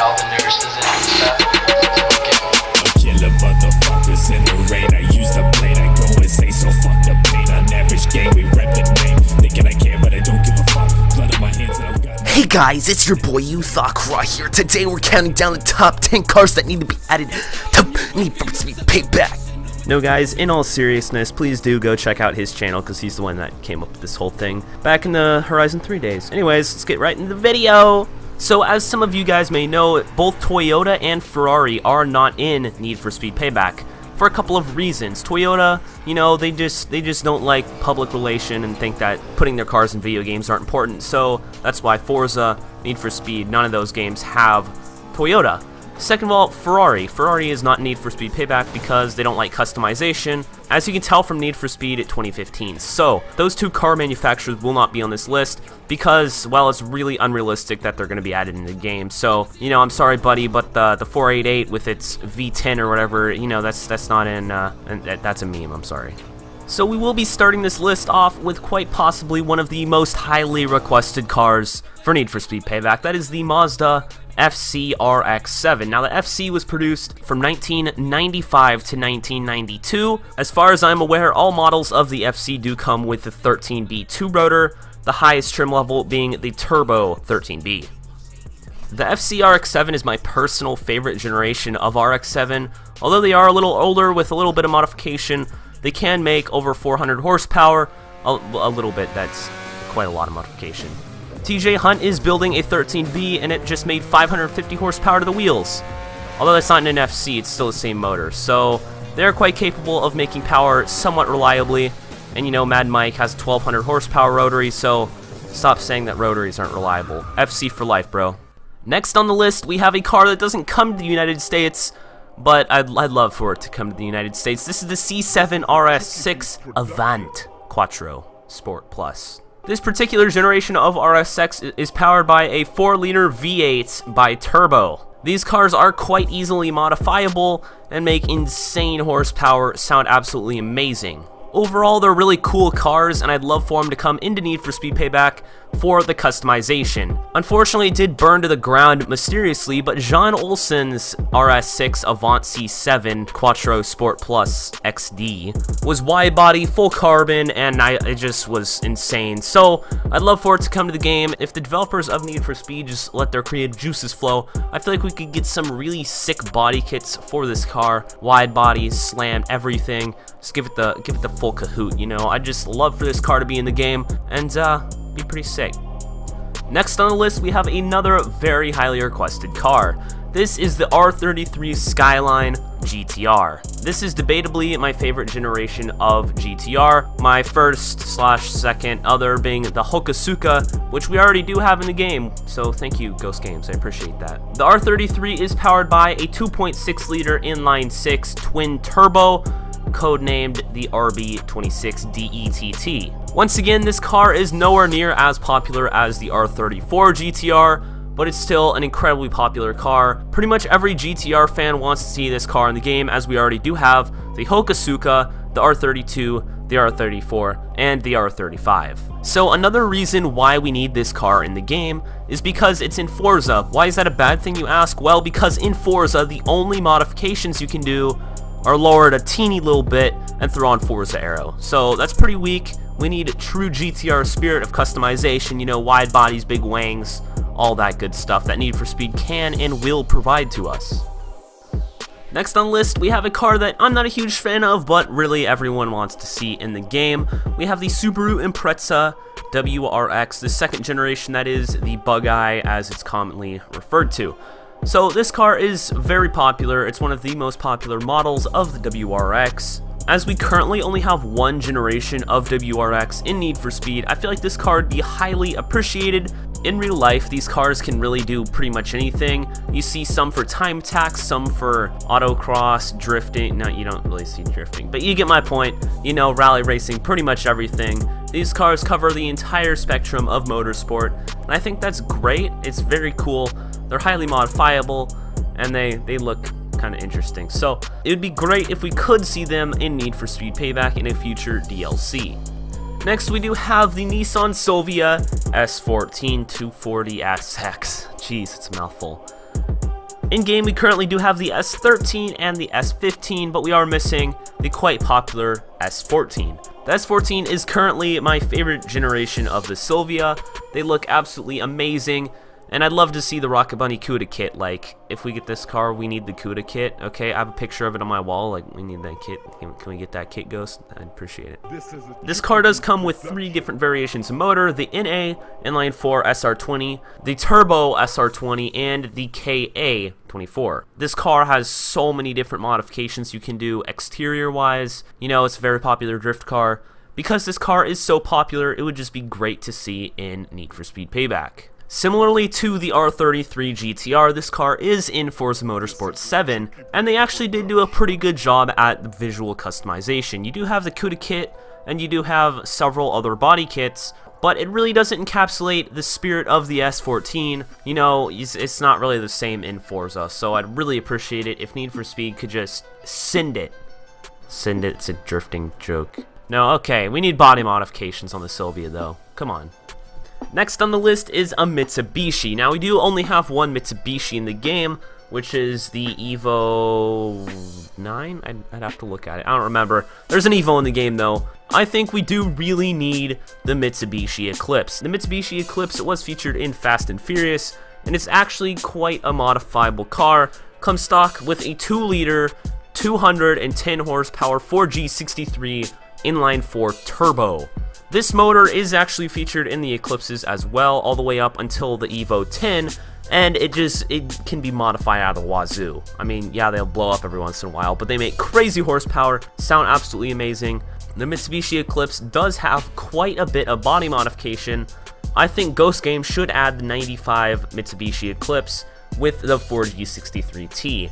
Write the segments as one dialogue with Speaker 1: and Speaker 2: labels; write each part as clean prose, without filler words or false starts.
Speaker 1: all the nurses and stuff.
Speaker 2: A killer motherfuckers in the rain. I use the blade, I go insane, so fuck the pain. On average game, we rep the name. Thinking I can, but I don't give a fuck. Blood on my hands and I've got.
Speaker 3: Hey guys, it's your boy Uthakra here. Today we're counting down the top 10 cars that need to be added to Need for Speed Payback.
Speaker 4: No guys, in all seriousness, please do go check out his channel because he's the one that came up with this whole thing back in the Horizon 3 days. Anyways, let's get right into the video. So as some of you guys may know, both Toyota and Ferrari are not in Need for Speed Payback for a couple of reasons. Toyota, you know, they just don't like public relation and think that putting their cars in video games aren't important. So that's why Forza, Need for Speed, none of those games have Toyota. Second of all, Ferrari is not Need for Speed Payback because they don't like customization, as you can tell from Need for Speed 2015. So, those two car manufacturers will not be on this list because, well, it's really unrealistic that they're going to be added in the game. So, you know, I'm sorry, buddy, but the 488 with its V10 or whatever, you know, that's not in, and that's a meme, I'm sorry. So we will be starting this list off with quite possibly one of the most highly requested cars for Need for Speed Payback. That is the Mazda RX7. Now the FC was produced from 1995 to 1992. As far as I'm aware, all models of the FC do come with the 13B 2-rotor, the highest trim level being the Turbo 13B. The RX7 is my personal favorite generation of RX7. Although they are a little older with a little bit of modification, they can make over 400 horsepower, a little bit, that's quite a lot of modification. TJ Hunt is building a 13B and it just made 550 horsepower to the wheels. Although that's not in an FC, it's still the same motor, so they're quite capable of making power somewhat reliably. And you know, Mad Mike has 1200 horsepower rotary, so stop saying that rotaries aren't reliable. FC for life, bro. Next on the list, we have a car that doesn't come to the United States, but I'd love for it to come to the United States. This is the C7 RS6 Avant Quattro Sport Plus. This particular generation of RS6 is powered by a 4-liter V8 by Turbo. These cars are quite easily modifiable and make insane horsepower sound absolutely amazing. Overall, they're really cool cars, and I'd love for them to come into Need for Speed Payback for the customization. Unfortunately, it did burn to the ground mysteriously, but John Olsen's RS6 Avant C7 Quattro Sport Plus XD was wide body, full carbon, and it just was insane. So, I'd love for it to come to the game. If the developers of Need for Speed just let their creative juices flow, I feel like we could get some really sick body kits for this car. Wide bodies, slam, everything. Just give it the full cahoot, you know. I'd just love for this car to be in the game and be pretty sick. Next on the list, we have another very highly requested car. This is the R33 Skyline GTR. This is debatably my favorite generation of GTR, my first/second other being the Hokosuka, which we already do have in the game, so thank you, Ghost Games, I appreciate that. The R33 is powered by a 2.6-liter inline-6 twin turbo, codenamed the RB26 DETT. Once again, this car is nowhere near as popular as the R34 GTR, but it's still an incredibly popular car. Pretty much every GTR fan wants to see this car in the game, as we already do have the Hokosuka, the R32, the R34, and the R35. So another reason why we need this car in the game is because it's in Forza. Why is that a bad thing, you ask? Well, because in Forza, the only modifications you can do are lower it a teeny little bit and throw on Forza Aero. So that's pretty weak. We need true GTR spirit of customization, you know, wide bodies, big wangs, all that good stuff that Need for Speed can and will provide to us. Next on the list, we have a car that I'm not a huge fan of, but really everyone wants to see in the game. We have the Subaru Impreza WRX, the second generation, that is, the Bug-Eye as it's commonly referred to. So this car is very popular. It's one of the most popular models of the WRX. As we currently only have one generation of WRX in Need for Speed, I feel like this car would be highly appreciated. In real life, these cars can really do pretty much anything. You see some for time attacks, some for autocross, drifting. No, you don't really see drifting, but you get my point. You know, rally racing, pretty much everything. These cars cover the entire spectrum of motorsport, and I think that's great. It's very cool. They're highly modifiable, and they look kind of interesting. So it would be great if we could see them in Need for Speed Payback in a future DLC. Next, we do have the Nissan Silvia S14 240SX. Jeez, it's a mouthful. In game, we currently do have the S13 and the S15, but we are missing the quite popular S14. The S14 is currently my favorite generation of the Silvia. They look absolutely amazing, and I'd love to see the Rocket Bunny CUDA kit. Like, if we get this car, we need the CUDA kit. Okay, I have a picture of it on my wall. Like, we need that kit. Can we get that kit, Ghost? I'd appreciate it. This car does come with 3 different variations of motor: the NA inline 4 SR20, the Turbo SR20, and the KA24. This car has so many different modifications you can do exterior-wise. You know, it's a very popular drift car. Because this car is so popular, it would just be great to see in Need for Speed Payback. Similarly to the R33 GTR, this car is in Forza Motorsport 7, and they actually did do a pretty good job at the visual customization. You do have the CUDA kit, and you do have several other body kits, but it really doesn't encapsulate the spirit of the S14. You know, it's not really the same in Forza, so I'd really appreciate it if Need for Speed could just send it. Send it, it's a drifting joke. No, okay, we need body modifications on the Silvia, though. Come on. Next on the list is a Mitsubishi. Now, we do only have one Mitsubishi in the game, which is the Evo 9? I'd have to look at it. I don't remember. There's an Evo in the game, though. I think we do really need the Mitsubishi Eclipse. The Mitsubishi Eclipse was featured in Fast and Furious, and it's actually quite a modifiable car. Comes stock with a 2-liter, 210 horsepower 4G63 inline 4 turbo. This motor is actually featured in the Eclipses as well, all the way up until the Evo 10, and it can be modified out of the wazoo. I mean, yeah, they'll blow up every once in a while, but they make crazy horsepower, sound absolutely amazing. The Mitsubishi Eclipse does have quite a bit of body modification. I think Ghost Game should add the 95 Mitsubishi Eclipse with the 4G63T.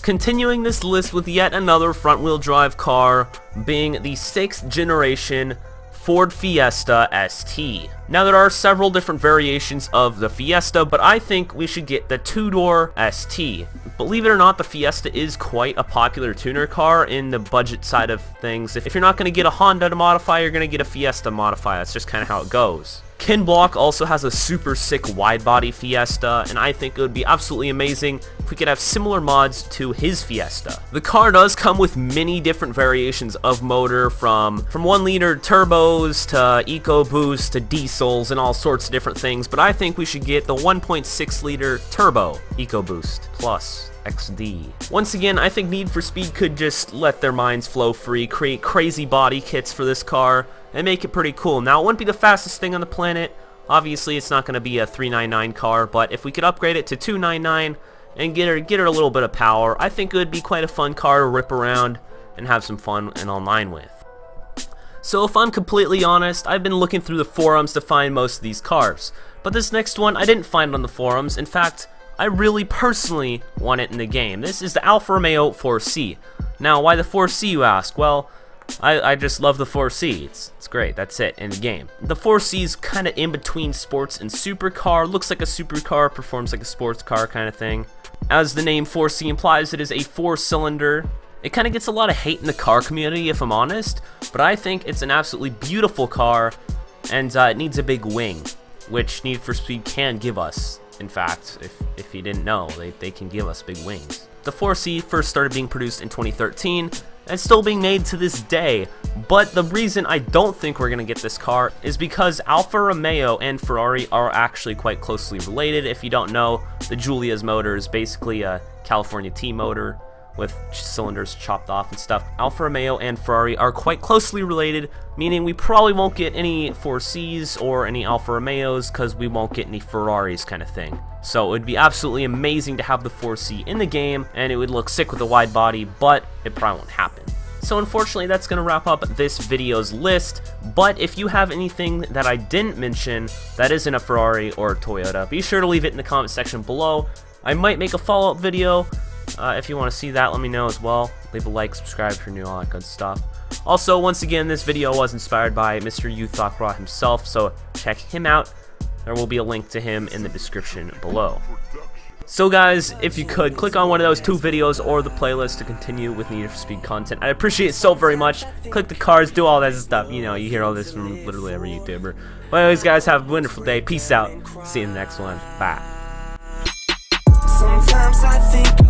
Speaker 4: Continuing this list with yet another front-wheel drive car, being the 6th generation Ford Fiesta ST. Now, there are several different variations of the Fiesta, but I think we should get the 2-door ST. Believe it or not, the Fiesta is quite a popular tuner car in the budget side of things. If you're not going to get a Honda to modify, you're going to get a Fiesta to modify. That's just kind of how it goes. Ken Block also has a super sick wide-body Fiesta, and I think it would be absolutely amazing if we could have similar mods to his Fiesta. The car does come with many different variations of motor, from 1-liter turbos to EcoBoost to diesels and all sorts of different things, but I think we should get the 1.6-liter turbo EcoBoost Plus XD. Once again, I think Need for Speed could just let their minds flow free, create crazy body kits for this car, and make it pretty cool. Now, it wouldn't be the fastest thing on the planet. Obviously, it's not going to be a 399 car, but if we could upgrade it to 299 and get her a little bit of power, I think it would be quite a fun car to rip around and have some fun and online with. So if I'm completely honest, I've been looking through the forums to find most of these cars, but this next one I didn't find on the forums. In fact, I really personally want it in the game. This is the Alfa Romeo 4C. Now, why the 4C, you ask? Well, I just love the 4C. It's great. That's it in the game. The 4C is kind of in between sports and supercar. Looks like a supercar, performs like a sports car kind of thing. As the name 4C implies, it is a 4-cylinder. It kind of gets a lot of hate in the car community, if I'm honest, but I think it's an absolutely beautiful car, and it needs a big wing, which Need for Speed can give us. In fact, if you didn't know, they can give us big wings. The 4C first started being produced in 2013, and still being made to this day, but the reason I don't think we're going to get this car is because Alfa Romeo and Ferrari are actually quite closely related. If you don't know, the Giulia's motor is basically a California T motor with cylinders chopped off and stuff. Alfa Romeo and Ferrari are quite closely related, meaning we probably won't get any 4Cs or any Alfa Romeos because we won't get any Ferraris kind of thing. So it would be absolutely amazing to have the 4C in the game, and it would look sick with a wide body, but it probably won't happen. So unfortunately, that's going to wrap up this video's list, but if you have anything that I didn't mention that isn't a Ferrari or a Toyota, be sure to leave it in the comment section below. I might make a follow-up video. If you want to see that, let me know as well. Leave a like, subscribe if you're new, all that good stuff. Also, once again, this video was inspired by Mr. Youthakra himself, so check him out. There will be a link to him in the description below. So guys, if you could, click on one of those 2 videos or the playlist to continue with Need for Speed content. I appreciate it so very much. Click the cards, do all that stuff. You know, you hear all this from literally every YouTuber. But anyways, guys, have a wonderful day. Peace out. See you in the next one. Bye.
Speaker 1: Sometimes I think